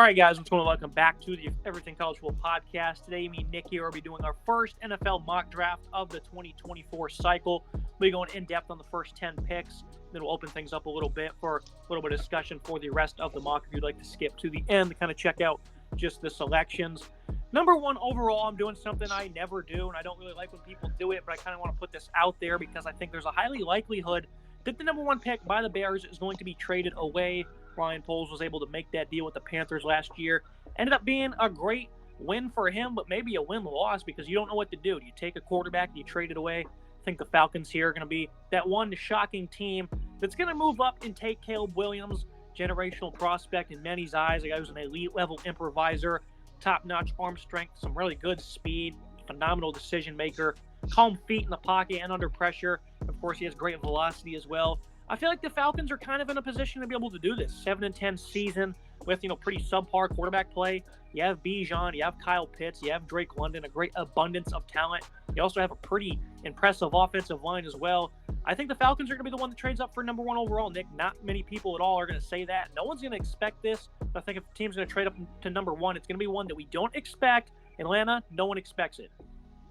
All right, guys, what's going on? Welcome back to the Everything College Football podcast. Today, me and Nick here will be doing our first NFL mock draft of the 2024 cycle. We'll be going in-depth on the first 10 picks. Then we'll open things up a little bit for a little bit of discussion for the rest of the mock if you'd like to skip to the end to kind of check out just the selections. Number one overall, I'm doing something I never do, and I don't really like when people do it, but I kind of want to put this out there because I think there's a highly likelihood that the number one pick by the Bears is going to be traded away. Ryan Poles was able to make that deal with the Panthers last year. Ended up being a great win for him, but maybe a win-loss because you don't know what to do. Do you take a quarterback and you trade it away? I think the Falcons here are going to be that one shocking team that's going to move up and take Caleb Williams, generational prospect in many's eyes. A guy who's an elite-level improviser, top-notch arm strength, some really good speed, phenomenal decision-maker, calm feet in the pocket and under pressure. Of course, he has great velocity as well. I feel like the Falcons are kind of in a position to be able to do this. 7-10 season with, pretty subpar quarterback play. You have Bijan, you have Kyle Pitts, you have Drake London, a great abundance of talent. You also have a pretty impressive offensive line as well. I think the Falcons are going to be the one that trades up for number one overall, Nick. Not many people at all are going to say that. No one's going to expect this. I think if a team's going to trade up to number one, it's going to be one that we don't expect. Atlanta, no one expects it.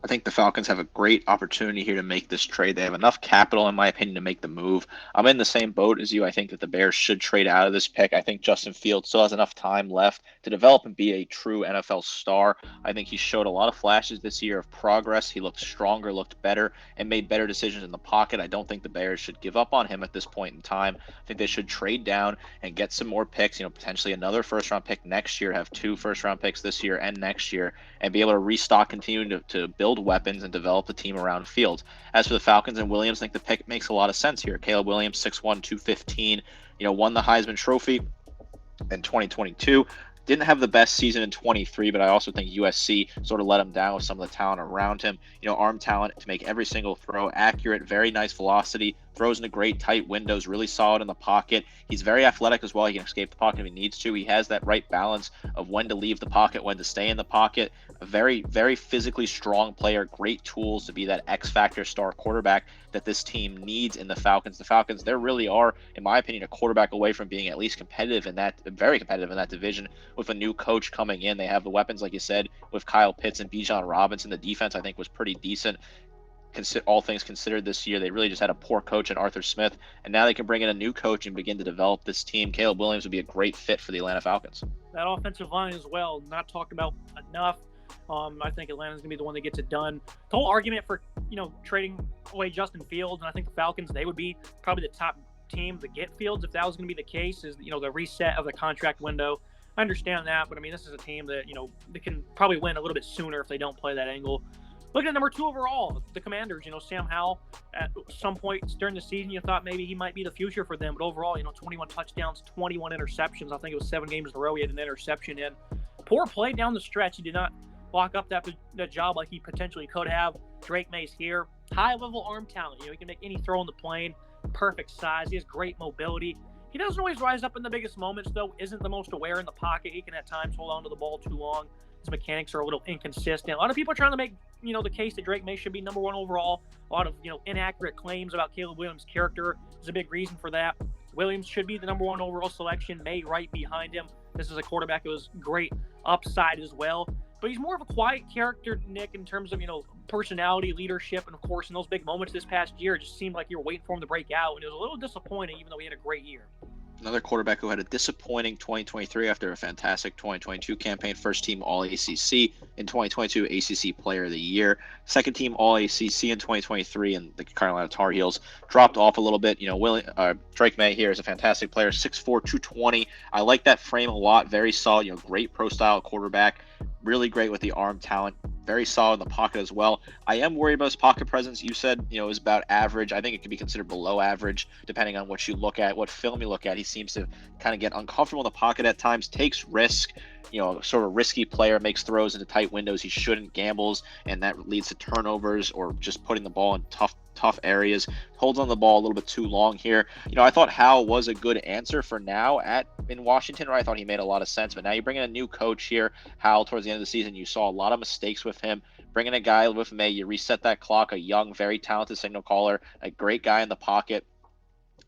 I think the Falcons have a great opportunity here to make this trade. They have enough capital, in my opinion, to make the move. I'm in the same boat as you. I think that the Bears should trade out of this pick. I think Justin Fields still has enough time left to develop and be a true NFL star. I think he showed a lot of flashes this year of progress. He looked stronger, looked better, and made better decisions in the pocket. I don't think the Bears should give up on him at this point in time. I think they should trade down and get some more picks, potentially another first-round pick next year, have 2 first-round picks this year and next year, and be able to restock, continue to build weapons and develop the team around Fields. As for the Falcons and Williams, I think the pick makes a lot of sense here. Caleb Williams, 6'1", 215, won the Heisman Trophy in 2022. Didn't have the best season in 23, but I also think USC sort of let him down with some of the talent around him. Arm talent to make every single throw accurate, very nice velocity, throws into great tight windows, really solid in the pocket. He's very athletic as well. He can escape the pocket if he needs to. He has that right balance of when to leave the pocket, when to stay in the pocket. A very, very physically strong player, great tools to be that X-factor star quarterback that this team needs in the Falcons. The Falcons, they really are, in my opinion, a quarterback away from being at least competitive in that, very competitive in that division with a new coach coming in. They have the weapons, like you said, with Kyle Pitts and Bijan Robinson. The defense, I think, was pretty decent. All things considered this year. They really just had a poor coach in Arthur Smith, and now they can bring in a new coach and begin to develop this team. Caleb Williams would be a great fit for the Atlanta Falcons. That offensive line as well, not talked about enough. I think Atlanta's going to be the one that gets it done. The whole argument for, trading away Justin Fields, and I think the Falcons, they would be probably the top team to get Fields if that was going to be the case, is, the reset of the contract window. I understand that, but, this is a team that, they can probably win a little bit sooner if they don't play that angle. Looking at number 2 overall, the Commanders, Sam Howell, at some point during the season, you thought maybe he might be the future for them. But overall, 21 touchdowns, 21 interceptions. I think it was 7 games in a row he had an interception in. Poor play down the stretch. He did not lock up that job like he potentially could have. Drake May's here. High-level arm talent. He can make any throw on the plane. Perfect size. He has great mobility. He doesn't always rise up in the biggest moments, though. Isn't the most aware in the pocket. He can at times hold on to the ball too long. His mechanics are a little inconsistent. A lot of people are trying to make, the case that Drake May should be number 1 overall. A lot of, inaccurate claims about Caleb Williams' character is a big reason for that. Williams should be the number 1 overall selection. May right behind him. This is a quarterback who has great upside as well. But he's more of a quiet character, Nick, in terms of, personality, leadership, and of course, in those big moments this past year, it just seemed like you were waiting for him to break out, and it was a little disappointing, even though he had a great year. Another quarterback who had a disappointing 2023 after a fantastic 2022 campaign. First team All-ACC in 2022, ACC Player of the Year. Second team All-ACC in 2023, and the Carolina Tar Heels dropped off a little bit. Drake May here is a fantastic player, 6'4", 220. I like that frame a lot. Very solid, great pro-style quarterback. Really great with the arm talent. Very solid in the pocket as well. I am worried about his pocket presence. You said, is about average. I think it could be considered below average, depending on what you look at, what film you look at. He seems to kind of get uncomfortable in the pocket at times, takes risk, sort of a risky player, makes throws into tight windows he shouldn't, gambles, and that leads to turnovers or just putting the ball in tough areas. Holds on the ball a little bit too long here. I thought Howell was a good answer for now in Washington, where I thought he made a lot of sense. But now you bring in a new coach here, Howell, towards the end of the season. You saw a lot of mistakes with him. Bring in a guy with May, you reset that clock, a young, very talented signal caller, a great guy in the pocket.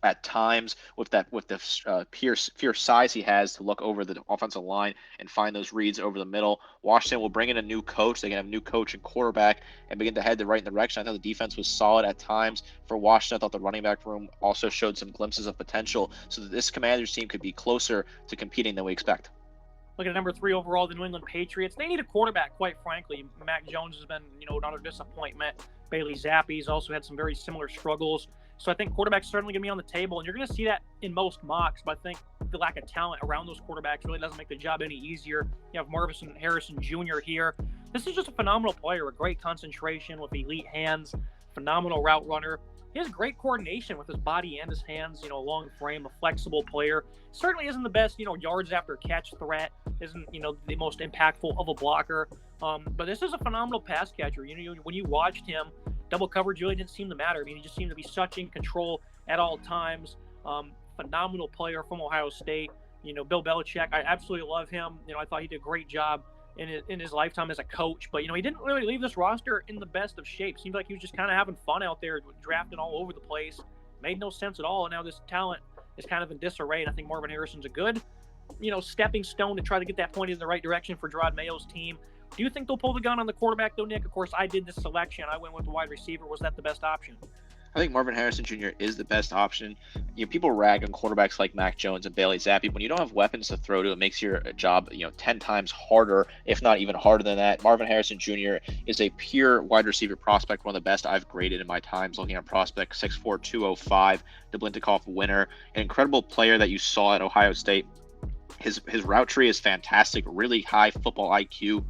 at times with the pure size he has to look over the offensive line and find those reads over the middle. Washington will bring in a new coach. They can have a new coach and quarterback and begin to head the right direction. I thought the defense was solid at times for Washington. I thought the running back room also showed some glimpses of potential so that this Commanders team could be closer to competing than we expect. Look at number 3 overall, the New England Patriots. They need a quarterback, quite frankly. Mac Jones has been, another disappointment. Bailey Zappi's also had some very similar struggles. So I think quarterback's certainly going to be on the table, and you're going to see that in most mocks. But I think the lack of talent around those quarterbacks really doesn't make the job any easier. You have Marvin Harrison Jr. here. This is just a phenomenal player, a great concentration with elite hands, phenomenal route runner. He has great coordination with his body and his hands, a long frame, a flexible player. Certainly isn't the best, yards after catch threat. Isn't, the most impactful of a blocker. But this is a phenomenal pass catcher. When you watched him, double coverage really didn't seem to matter. I mean, he just seemed to be such in control at all times. Phenomenal player from Ohio State. Bill Belichick, I absolutely love him. I thought he did a great job in his lifetime as a coach. But, he didn't really leave this roster in the best of shape. Seemed like he was just kind of having fun out there, drafting all over the place. Made no sense at all. And now this talent is kind of in disarray. And I think Marvin Harrison's a good, stepping stone to try to get that pointed in the right direction for Gerard Mayo's team. Do you think they'll pull the gun on the quarterback, though, Nick? Of course, I did this selection. I went with the wide receiver. Was that the best option? I think Marvin Harrison Jr. is the best option. People rag on quarterbacks like Mac Jones and Bailey Zappi. When you don't have weapons to throw to, it makes your job, 10 times harder, if not even harder than that. Marvin Harrison Jr. is a pure wide receiver prospect, one of the best I've graded in my times looking at prospects. 6'4", 205, Dublinikoff winner, an incredible player that you saw at Ohio State. His route tree is fantastic, really high football IQ.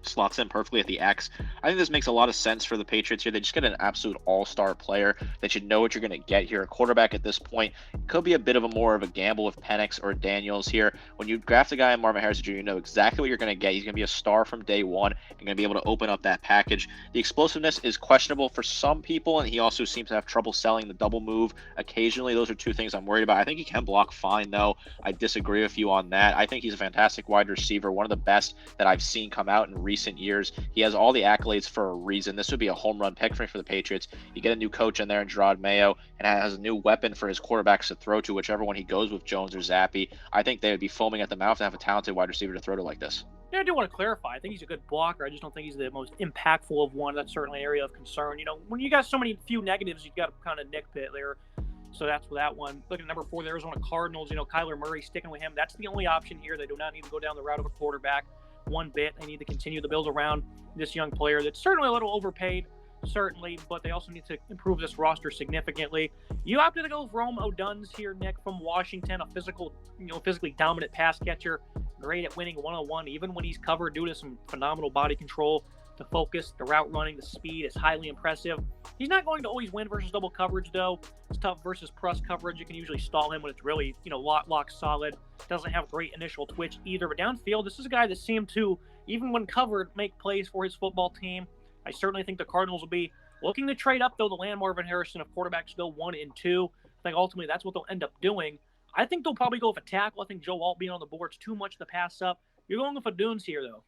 Slots in perfectly at the X. I think this makes a lot of sense for the Patriots here. They just get an absolute all-star player that you know what you're going to get here. A quarterback at this point could be a bit of a more of a gamble with Penix or Daniels here. When you draft a guy in Marvin Harrison Jr., you know exactly what you're going to get. He's going to be a star from day one and going to be able to open up that package. The explosiveness is questionable for some people, and he also seems to have trouble selling the double move occasionally. Those are two things I'm worried about. I think he can block fine, though. I disagree with you on that. I think he's a fantastic wide receiver, one of the best that I've seen come out in recent years. He has all the accolades for a reason. This would be a home run pick for the Patriots. You get a new coach in there in Gerard Mayo, and has a new weapon for his quarterbacks to throw to, whichever one he goes with, Jones or Zappi. I think they would be foaming at the mouth to have a talented wide receiver to throw to like this. Yeah, I do want to clarify. I think he's a good blocker. I just don't think he's the most impactful of one. That's certainly an area of concern. When you got so many few negatives, you got to kind of nitpick there. So that's for that one. Looking at number 4, the Arizona Cardinals, Kyler Murray, sticking with him. That's the only option here. They do not need to go down the route of a quarterback one bit. They need to continue to build around this young player that's certainly a little overpaid, certainly, but they also need to improve this roster significantly. You opted to go with Rome Odunze here, Nick, from Washington, a physically dominant pass catcher, great at winning one-on-one, even when he's covered due to some phenomenal body control. The focus, the route running, the speed is highly impressive. He's not going to always win versus double coverage, though. It's tough versus press coverage. You can usually stall him when it's really, lock solid. Doesn't have great initial twitch either. But downfield, this is a guy that seemed to, even when covered, make plays for his football team. I certainly think the Cardinals will be looking to trade up, though, to land Marvin Harrison if quarterbacks go 1 and 2. I think ultimately that's what they'll end up doing. I think they'll probably go with a tackle. I think Joe Alt being on the board is too much to pass up. You're going with Odunze here, though.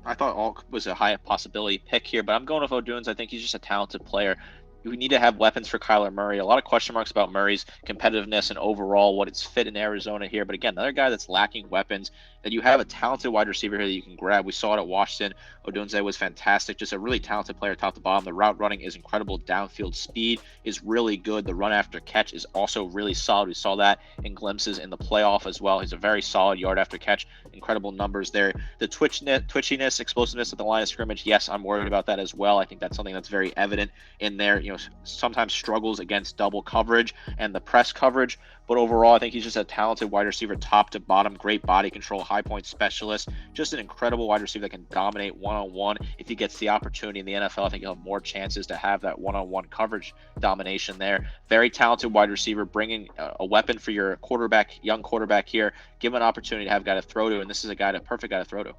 I thought Alt was a high possibility pick here, but I'm going with Odunze. I think he's just a talented player. We need to have weapons for Kyler Murray. A lot of question marks about Murray's competitiveness and overall what it's fit in Arizona here. But again, another guy that's lacking weapons, that you have a talented wide receiver here that you can grab. We saw it at Washington. Odunze was fantastic. Just a really talented player top to bottom. The route running is incredible. Downfield speed is really good. The run after catch is also really solid. We saw that in glimpses in the playoff as well. He's a very solid yard after catch. Incredible numbers there. The twitchiness, explosiveness at the line of scrimmage, yes, I'm worried about that as well. I think that's something that's very evident in there. Sometimes struggles against double coverage and the press coverage, but overall I think he's just a talented wide receiver top to bottom. Great body control, high point specialist, just an incredible wide receiver that can dominate one-on-one. If he gets the opportunity in the NFL, I think he'll have more chances to have that one-on-one coverage domination there. Very talented wide receiver, bringing a weapon for your young quarterback here. Give him an opportunity to have a guy to throw to, and this is perfect guy to throw to.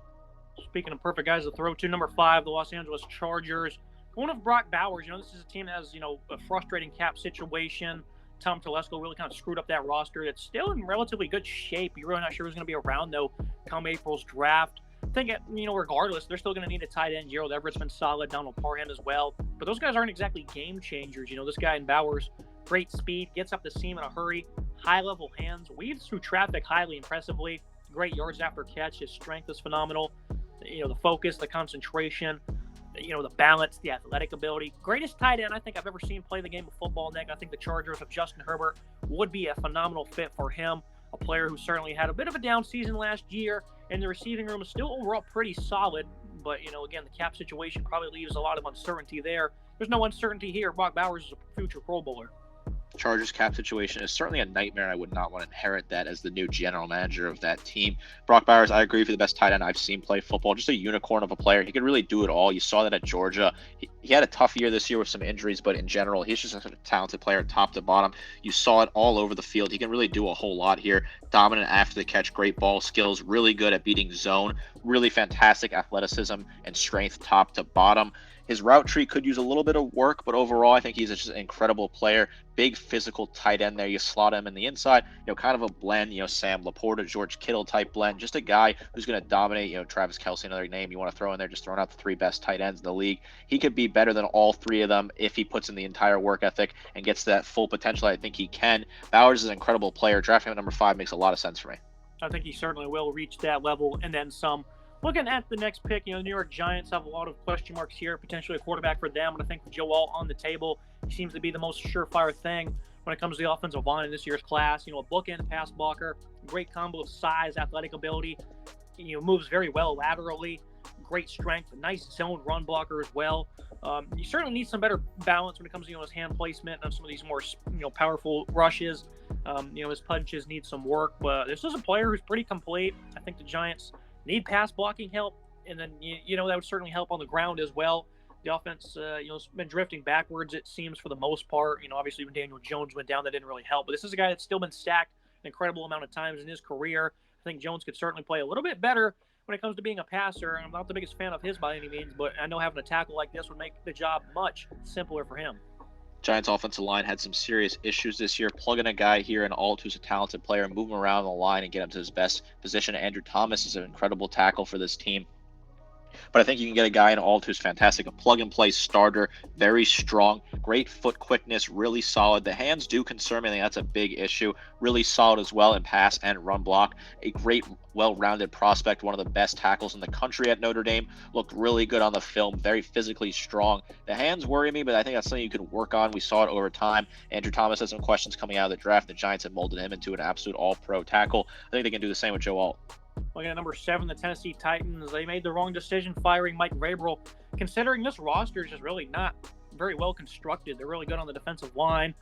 Speaking of perfect guys to throw to, number 5, the Los Angeles Chargers. One of Brock Bowers, this is a team that has, a frustrating cap situation. Tom Telesco really kind of screwed up that roster. It's still in relatively good shape. You're really not sure who's going to be around, though, come April's draft. I think, regardless, they're still going to need a tight end. Gerald Everett's been solid. Donald Parham as well. But those guys aren't exactly game changers. This guy in Bowers Great speed, gets up the seam in a hurry, high-level hands, weaves through traffic highly impressively. Great yards after catch. His strength is phenomenal. The focus, the concentration, the balance, the athletic ability. Greatest tight end I think I've ever seen play the game of football, Nick. I think the Chargers with Justin Herbert would be a phenomenal fit for him. A player who certainly had a bit of a down season last year, and the receiving room is still overall pretty solid. But, again, the cap situation probably leaves a lot of uncertainty there. There's no uncertainty here. Brock Bowers is a future Pro Bowler. Chargers cap situation is certainly a nightmare, and I would not want to inherit that as the new general manager of that team. Brock Bowers, I agree, for the best tight end I've seen play football. Just a unicorn of a player. He could really do it all. You saw that at Georgia. He had a tough year this year with some injuries, but in general, he's just a talented player top to bottom. You saw it all over the field. He can really do a whole lot here. Dominant after the catch, great ball skills, really good at beating zone, really fantastic athleticism and strength top to bottom. His route tree could use a little bit of work, but overall, I think he's just an incredible player. Big physical tight end there. You slot him in the inside, kind of a blend, Sam Laporta, George Kittle type blend. Just a guy who's going to dominate, Travis Kelce, another name you want to throw in there, just throwing out the 3 best tight ends in the league. He could be better than all 3 of them if he puts in the entire work ethic and gets that full potential. I think he can. Bowers is an incredible player. Drafting him at number 5 makes a lot of sense for me. I think he certainly will reach that level and then some. Looking at the next pick, the New York Giants have a lot of question marks here, potentially a quarterback for them, but I think with Joe Alt on the table, he seems to be the most surefire thing when it comes to the offensive line in this year's class. A bookend pass blocker, great combo of size, athletic ability, moves very well laterally, great strength, nice zone run blocker as well. You certainly need some better balance when it comes to his hand placement and some of these more powerful rushes. His punches need some work, but this is a player who's pretty complete. I think the Giants need pass blocking help, and then that would certainly help on the ground as well. The offense, has been drifting backwards, it seems, for the most part. Obviously when Daniel Jones went down, that didn't really help. But this is a guy that's still been sacked an incredible amount of times in his career. I think Jones could certainly play a little bit better when it comes to being a passer. I'm not the biggest fan of his by any means, but I know having a tackle like this would make the job much simpler for him. Giants offensive line had some serious issues this year. Plug in a guy here in Alt who's a talented player, move him around the line and get him to his best position. Andrew Thomas is an incredible tackle for this team. But I think you can get a guy in Alt who's fantastic, a plug-and-play starter, very strong, great foot quickness, really solid. The hands do concern me. I think that's a big issue. Really solid as well in pass and run block. A great, well-rounded prospect, one of the best tackles in the country at Notre Dame. Looked really good on the film, very physically strong. The hands worry me, but I think that's something you can work on. We saw it over time. Andrew Thomas had some questions coming out of the draft. The Giants have molded him into an absolute all-pro tackle. I think they can do the same with Joe Alt. Looking at number 7, the Tennessee Titans, they made the wrong decision firing Mike Vrabel. Considering this roster is just really not very well constructed. They're really good on the defensive line.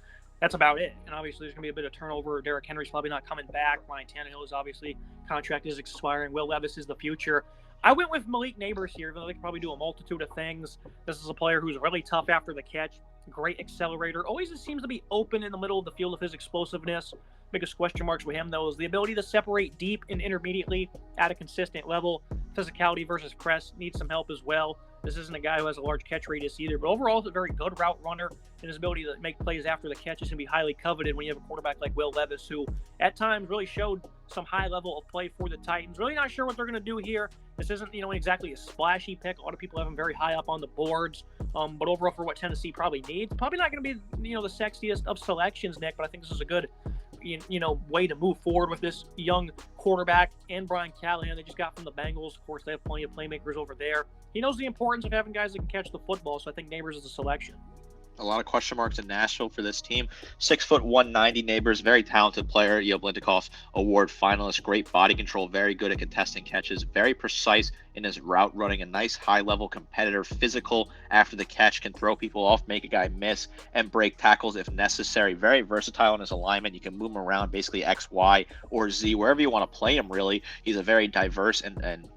That's about it. And obviously there's going to be a bit of turnover. Derrick Henry's probably not coming back. Ryan Tannehill is obviously, contract is expiring. Will Levis is the future. I went with Malik Neighbors here, even though they can probably do a multitude of things. This is a player who's really tough after the catch. Great accelerator. Always seems to be open in the middle of the field of his explosiveness. Biggest question marks with him, though, is the ability to separate deep and intermediately at a consistent level. Physicality versus press needs some help as well. This isn't a guy who has a large catch radius either, but overall, he's a very good route runner, and his ability to make plays after the catch is going to be highly coveted when you have a quarterback like Will Levis, who at times really showed some high level of play for the Titans. Really not sure what they're going to do here. This isn't, exactly a splashy pick. A lot of people have him very high up on the boards, but overall for what Tennessee probably needs, probably not going to be, the sexiest of selections, Nick, but I think this is a good way to move forward with this young quarterback and Brian Callahan they just got from the Bengals. Of course, they have plenty of playmakers over there. He knows the importance of having guys that can catch the football, so I think Neighbors is a selection. A lot of question marks in Nashville for this team. 6 foot 190 Neighbors, very talented player. Blintikoff Award finalist, great body control, very good at contesting catches, very precise in his route running, a nice high-level competitor, physical after the catch, can throw people off, make a guy miss, and break tackles if necessary. Very versatile in his alignment. You can move him around basically X, Y, or Z, wherever you want to play him, really. He's a very diverse and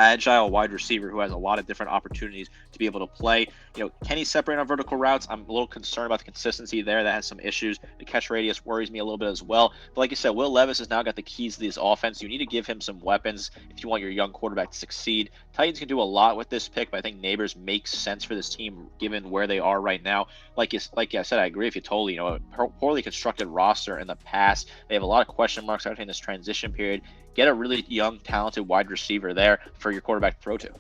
agile wide receiver who has a lot of different opportunities to be able to play. Can he separate on vertical routes? I'm a little concerned about the consistency there. That has some issues. The catch radius worries me a little bit as well. But like you said, Will Levis has now got the keys to this offense. You need to give him some weapons if you want your young quarterback to succeed. Titans can do a lot with this pick, but I think Neighbors makes sense for this team given where they are right now. Like I said, I agree with you totally. A poorly constructed roster in the past. They have a lot of question marks out in this transition period. Get a really young, talented wide receiver there for your quarterback to throw to.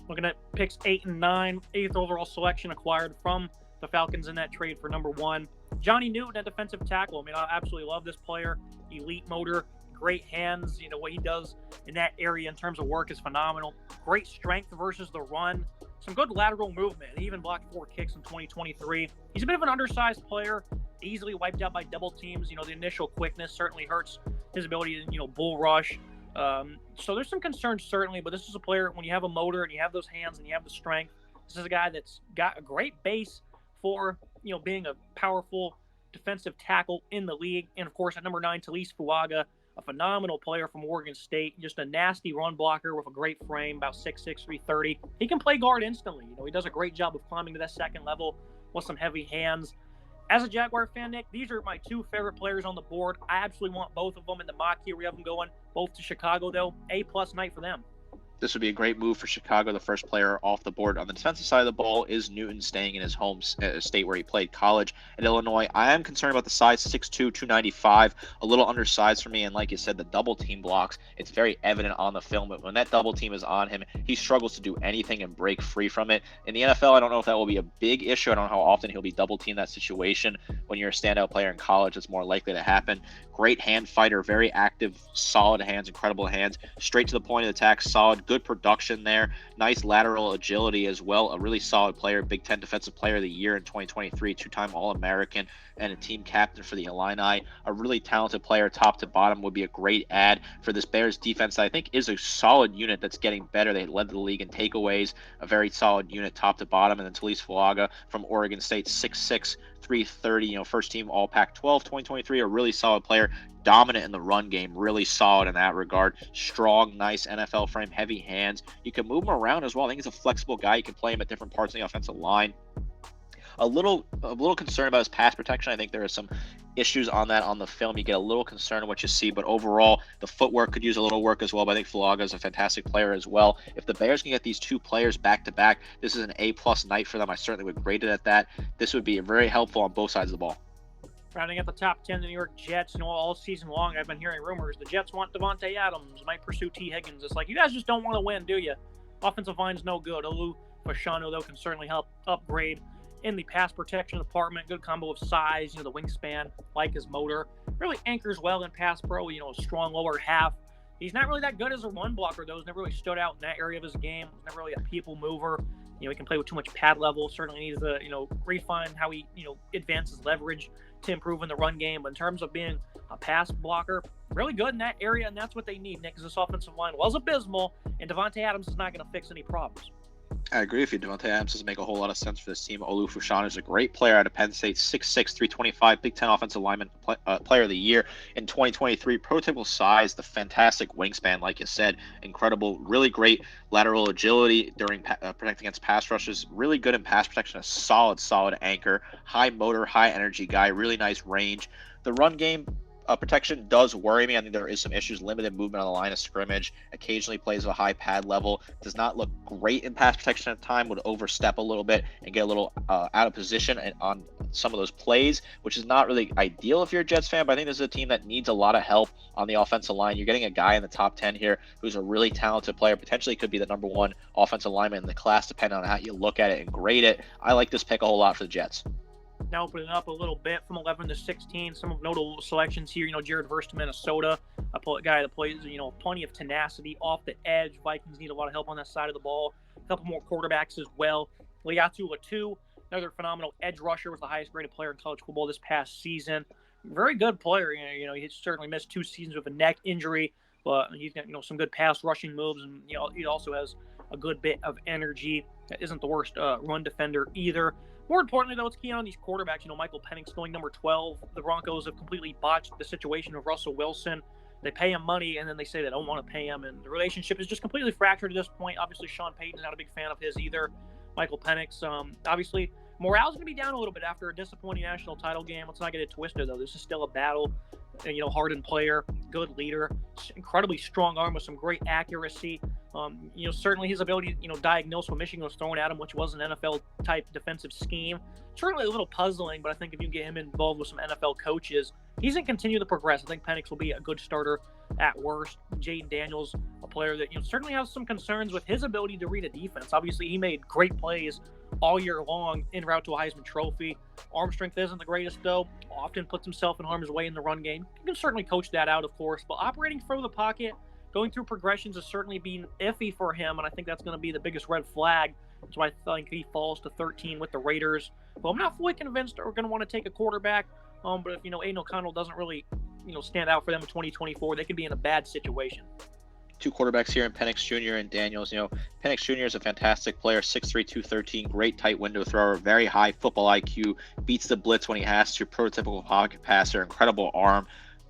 Looking at picks 8 and 9, 8th overall selection acquired from the Falcons in that trade for number 1. Johnny Newton at defensive tackle. I mean, I absolutely love this player. Elite motor, great hands. What he does in that area in terms of work is phenomenal. Great strength versus the run. Some good lateral movement. He even blocked 4 kicks in 2023. He's a bit of an undersized player, easily wiped out by double teams. The initial quickness certainly hurts his ability to, bull rush. So there's some concerns certainly, but this is a player, when you have a motor and you have those hands and you have the strength, this is a guy that's got a great base for, being a powerful defensive tackle in the league. And of course, at number 9, Talise Fuaga, a phenomenal player from Oregon State, just a nasty run blocker with a great frame, about 6'6", 330. He can play guard instantly. He does a great job of climbing to that second level with some heavy hands. As a Jaguar fan, Nick, these are my 2 favorite players on the board. I absolutely want both of them in the mock here. We have them going both to Chicago, though. A+ night for them. This would be a great move for Chicago. The first player off the board on the defensive side of the ball is Newton, staying in his home state where he played college at Illinois. I am concerned about the size, 6'2", 295, a little undersized for me. And like you said, the double team blocks, it's very evident on the film. But when that double team is on him, he struggles to do anything and break free from it. In the NFL, I don't know if that will be a big issue. I don't know how often he'll be double teamed that situation. When you're a standout player in college, it's more likely to happen. Great hand fighter, very active, solid hands, incredible hands, straight to the point of attack, solid, good production there, nice lateral agility as well, a really solid player, Big Ten Defensive Player of the Year in 2023, 2-time All-American, and a team captain for the Illini. A really talented player top to bottom, would be a great add for this Bears defense that I think is a solid unit that's getting better. They led the league in takeaways, a very solid unit top to bottom. And then Talise Fuaga from Oregon State, 6'6", 330, first team All Pac-12 2023, a really solid player, dominant in the run game, really solid in that regard. Strong, nice NFL frame, heavy hands. You can move him around as well. I think he's a flexible guy. You can play him at different parts of the offensive line. A little concerned about his pass protection. I think there are some issues on that on the film. You get a little concerned in what you see, but overall, the footwork could use a little work as well. But I think Fuaga is a fantastic player as well. If the Bears can get these 2 players back to back, this is an A+ night for them. I certainly would grade it at that. This would be very helpful on both sides of the ball. Rounding out the top 10, the New York Jets. All season long, I've been hearing rumors the Jets want Devontae Adams, might pursue T. Higgins. It's like, you guys just don't want to win, do you? Offensive line's no good. Olu Fashanu, though, can certainly help upgrade in the pass protection department. Good combo of size, the wingspan, like his motor. Really anchors well in pass pro, a strong lower half. He's not really that good as a run blocker, though. He's never really stood out in that area of his game. He's never really a people mover. He can play with too much pad level. Certainly needs to, refine how he, advances leverage to improve in the run game. But in terms of being a pass blocker, really good in that area, and that's what they need, Nick, because this offensive line was abysmal, and Devontae Adams is not going to fix any problems. I agree with you. Devontae Adams doesn't make a whole lot of sense for this team. Olu Fashanu is a great player out of Penn State, 6'6", 325, Big Ten Offensive Lineman Player of the Year in 2023. Prototypical size, the fantastic wingspan, like you said, incredible, really great lateral agility during protecting against pass rushes. Really good in pass protection, a solid anchor, high motor, high energy guy, really nice range. The run game protection does worry me. I think there is some issues. Limited movement on the line of scrimmage. Occasionally plays at a high pad level. Does not look great in pass protection at the time. Would overstep a little bit and get a little out of position on some of those plays, which is not really ideal if you're a Jets fan. But I think this is a team that needs a lot of help on the offensive line. You're getting a guy in the top 10 here who's a really talented player. Potentially could be the number 1 offensive lineman in the class, depending on how you look at it and grade it. I like this pick a whole lot for the Jets. Now opening up a little bit from 11 to 16. Some of notable selections here. Jared Verse to Minnesota, a guy that plays, plenty of tenacity off the edge. Vikings need a lot of help on that side of the ball. A couple more quarterbacks as well. Liatu Latu, another phenomenal edge rusher, was the highest graded player in college football this past season. Very good player. He certainly missed 2 seasons with a neck injury, but he's got some good pass rushing moves, and he also has a good bit of energy. That isn't the worst run defender either. More importantly, though, it's key on these quarterbacks. Michael Penix going number 12. The Broncos have completely botched the situation of Russell Wilson. They pay him money, and then they say they don't want to pay him, and the relationship is just completely fractured at this point. Obviously, Sean Payton's not a big fan of his either. Michael Penix, obviously, morale's going to be down a little bit after a disappointing national title game. Let's not get it twisted, though. This is still a battle. Hardened player, good leader, incredibly strong arm with some great accuracy. Certainly his ability to, diagnose what Michigan was throwing at him, which was an NFL-type defensive scheme. Certainly a little puzzling, but I think if you can get him involved with some NFL coaches, he's going to continue to progress. I think Penix will be a good starter at worst. Jaden Daniels, a player that certainly has some concerns with his ability to read a defense. Obviously, he made great plays all year long en route to a Heisman Trophy. Arm strength isn't the greatest, though. Often puts himself in harm's way in the run game. You can certainly coach that out, of course, but operating through the pocket, going through progressions has certainly been iffy for him, and I think that's going to be the biggest red flag. That's why I think he falls to 13 with the Raiders. Well, I'm not fully convinced that we're going to want to take a quarterback, but if, Aiden O'Connell doesn't really, stand out for them in 2024, they could be in a bad situation. Two quarterbacks here in Penix Jr. and Daniels. Penix Jr. is a fantastic player, 6'3", 213, great tight window thrower, very high football IQ, beats the blitz when he has to, prototypical pocket passer, incredible arm.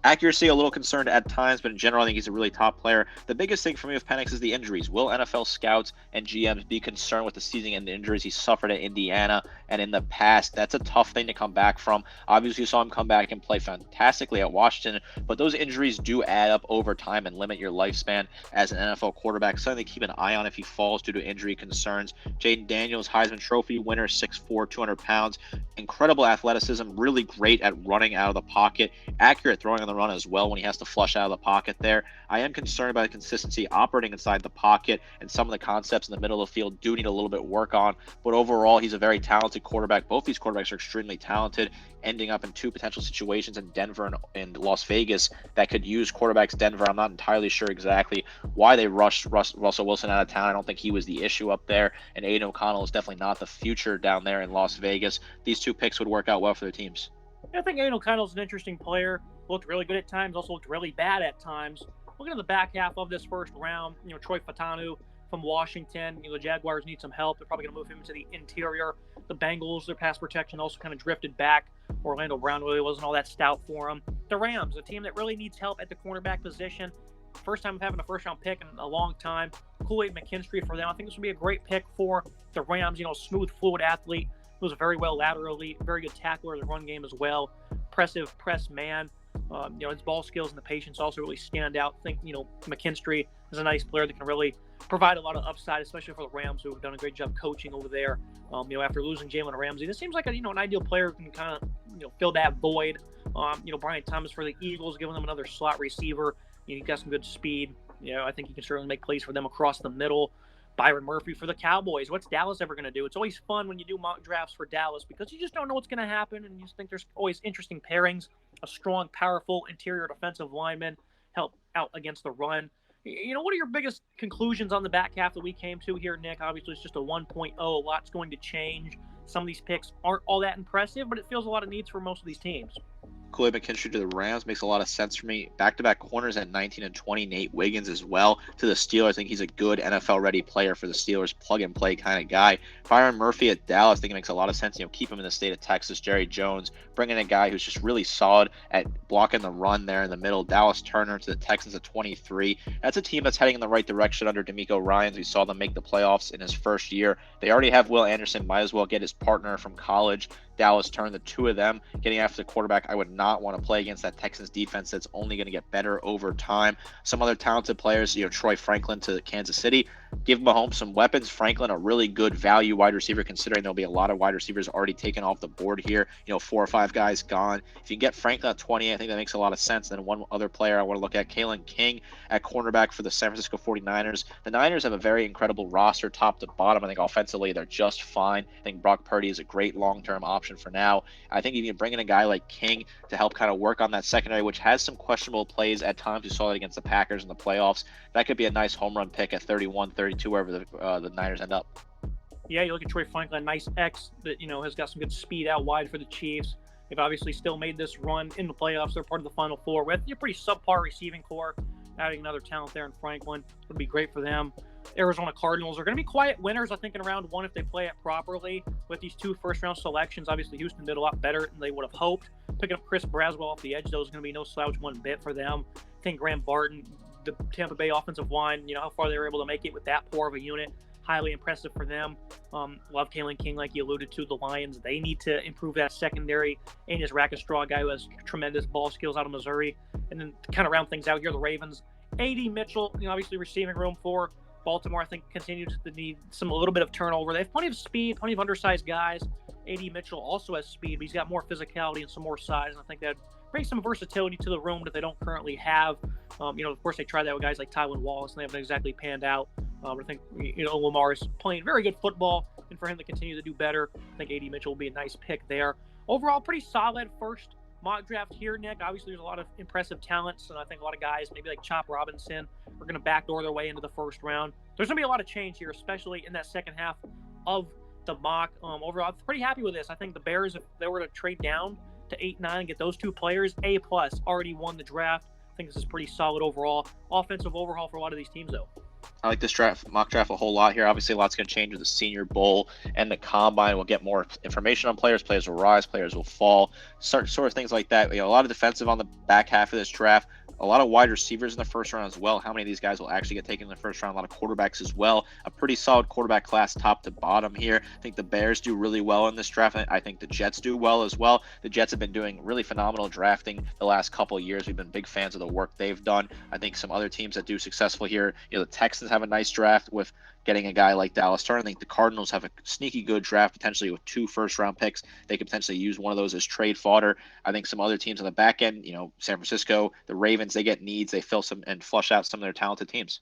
Accuracy, a little concerned at times, but in general, I think he's a really top player. The biggest thing for me with Penix is the injuries. Will NFL scouts and GMs be concerned with the season and the injuries he suffered at Indiana and in the past? That's a tough thing to come back from. Obviously, you saw him come back and play fantastically at Washington, but those injuries do add up over time and limit your lifespan as an NFL quarterback. Something to keep an eye on if he falls due to injury concerns. Jaden Daniels, Heisman Trophy winner, 6'4", 200 pounds. Incredible athleticism, really great at running out of the pocket, accurate throwing on the run as well when he has to flush out of the pocket there. I am concerned about the consistency operating inside the pocket, and some of the concepts in the middle of the field do need a little bit work on, but overall he's a very talented quarterback. Both these quarterbacks are extremely talented, ending up in two potential situations in Denver and Las Vegas that could use quarterbacks. Denver, I'm not entirely sure exactly why they rushed Russell Wilson out of town. I don't think he was the issue up there, and Aiden O'Connell is definitely not the future down there in Las Vegas. These two picks would work out well for their teams. I think Aiden O'Connell's an interesting player. Looked really good at times, also looked really bad at times. Looking at the back half of this first round, Troy Fautanu from Washington. The Jaguars need some help. They're probably going to move him to the interior. The Bengals, their pass protection also kind of drifted back. Orlando Brown really wasn't all that stout for them. The Rams, a team that really needs help at the cornerback position. First time of having a first-round pick in a long time. Kool-Aid McKinstry for them. I think this would be a great pick for the Rams. Smooth, fluid athlete. He was very well laterally, very good tackler in the run game as well. Impressive press man. His ball skills and the patience also really stand out. I think, McKinstry is a nice player that can really provide a lot of upside, especially for the Rams, who have done a great job coaching over there. After losing Jalen Ramsey, this seems like an ideal player who can kind of, fill that void. Brian Thomas for the Eagles, giving them another slot receiver. He's got some good speed. I think he can certainly make plays for them across the middle. Byron Murphy for the Cowboys. What's Dallas ever going to do? It's always fun when you do mock drafts for Dallas because you just don't know what's going to happen, and you just think there's always interesting pairings. A strong, powerful interior defensive lineman help out against the run. What are your biggest conclusions on the back half that we came to here, Nick? Obviously, it's just a 1.0. A lot's going to change. Some of these picks aren't all that impressive, but it feels a lot of needs for most of these teams. Kool-Aid McKinstry to the Rams makes a lot of sense for me. Back-to-back corners at 19 and 20. Nate Wiggins as well to the Steelers. I think he's a good NFL-ready player for the Steelers, plug-and-play kind of guy. Byron Murphy at Dallas, I think it makes a lot of sense. Keep him in the state of Texas. Jerry Jones, bring in a guy who's just really solid at blocking the run there in the middle. Dallas Turner to the Texans at 23. That's a team that's heading in the right direction under DeMeco Ryans. We saw them make the playoffs in his first year. They already have Will Anderson. Might as well get his partner from college. Dallas Turner, the two of them getting after the quarterback. I would not want to play against that Texans defense that's only going to get better over time. Some other talented players, Troy Franklin to Kansas City. Give Mahomes some weapons. Franklin, a really good value wide receiver, considering there'll be a lot of wide receivers already taken off the board here. 4 or 5 guys gone. If you can get Franklin at 20, I think that makes a lot of sense. Then one other player I want to look at, Kalen King at cornerback for the San Francisco 49ers. The Niners have a very incredible roster top to bottom. I think offensively they're just fine. I think Brock Purdy is a great long-term option for now. I think you can bring in a guy like King to help kind of work on that secondary, which has some questionable plays at times. We saw that against the Packers in the playoffs. That could be a nice home run pick at 31, 32, wherever the Niners end up. Yeah, you look at Troy Franklin, nice X that, has got some good speed out wide for the Chiefs. They've obviously still made this run in the playoffs. They're part of the Final Four with a pretty subpar receiving core. Adding another talent there in Franklin would be great for them. Arizona Cardinals are going to be quiet winners, I think, in round one if they play it properly. With these 2 first-round selections, obviously Houston did a lot better than they would have hoped. Picking up Chris Braswell off the edge, though, is going to be no slouch one bit for them. I think Graham Barton, the Tampa Bay offensive line, how far they were able to make it with that poor of a unit. Highly impressive for them. Love Kalen King, like you alluded to. The Lions, they need to improve that secondary. Anias Rackstraw, a guy who has tremendous ball skills out of Missouri. And then to kind of round things out here, the Ravens. A.D. Mitchell, obviously receiving room for Baltimore, I think, continues to need a little bit of turnover. They have plenty of speed, plenty of undersized guys. A.D. Mitchell also has speed, but he's got more physicality and some more size. And I think that'd bring some versatility to the room that they don't currently have. Of course, they tried that with guys like Tylan Wallace, and they haven't exactly panned out. I think, Lamar is playing very good football, and for him to continue to do better, I think A.D. Mitchell will be a nice pick there. Overall, pretty solid first mock draft here, Nick. Obviously, there's a lot of impressive talents, and I think a lot of guys, maybe like Chop Robinson, are going to backdoor their way into the first round. There's going to be a lot of change here, especially in that second half of the mock. Overall, I'm pretty happy with this. I think the Bears, if they were to trade down to 8-9 and get those two players, A+, already won the draft. I think this is pretty solid overall. Offensive overhaul for a lot of these teams, though. I like this mock draft a whole lot here. Obviously, a lot's going to change with the Senior Bowl and the Combine. We'll get more information on players. Players will rise. Players will fall. Sort of things like that. A lot of defensive on the back half of this draft. A lot of wide receivers in the first round as well. How many of these guys will actually get taken in the first round? A lot of quarterbacks as well. A pretty solid quarterback class top to bottom here. I think the Bears do really well in this draft. I think the Jets do well as well. The Jets have been doing really phenomenal drafting the last couple of years. We've been big fans of the work they've done. I think some other teams that do successful here, the Texans have a nice draft with getting a guy like Dallas Turner. I think the Cardinals have a sneaky good draft, potentially with 2 first-round picks. They could potentially use one of those as trade fodder. I think some other teams on the back end, San Francisco, the Ravens, they get needs. They fill some and flush out some of their talented teams.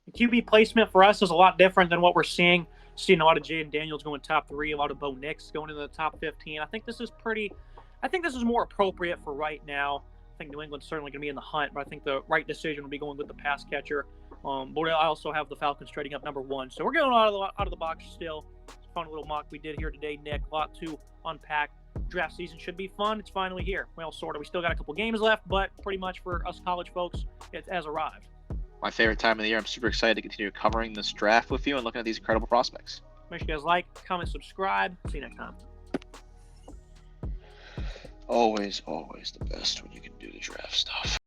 The QB placement for us is a lot different than what we're seeing. Seeing a lot of Jaden Daniels going top 3, a lot of Bo Nix going into the top 15. I think this is more appropriate for right now. I think New England's certainly going to be in the hunt, but I think the right decision would be going with the pass catcher. But I also have the Falcons trading up number 1. So we're going out of the box still. It's a fun little mock we did here today, Nick. A lot to unpack. Draft season should be fun. It's finally here. Well, sort of. We still got a couple games left, but pretty much for us college folks, it has arrived. My favorite time of the year. I'm super excited to continue covering this draft with you and looking at these incredible prospects. Make sure you guys like, comment, subscribe. See you next time. Always the best when you can do the draft stuff.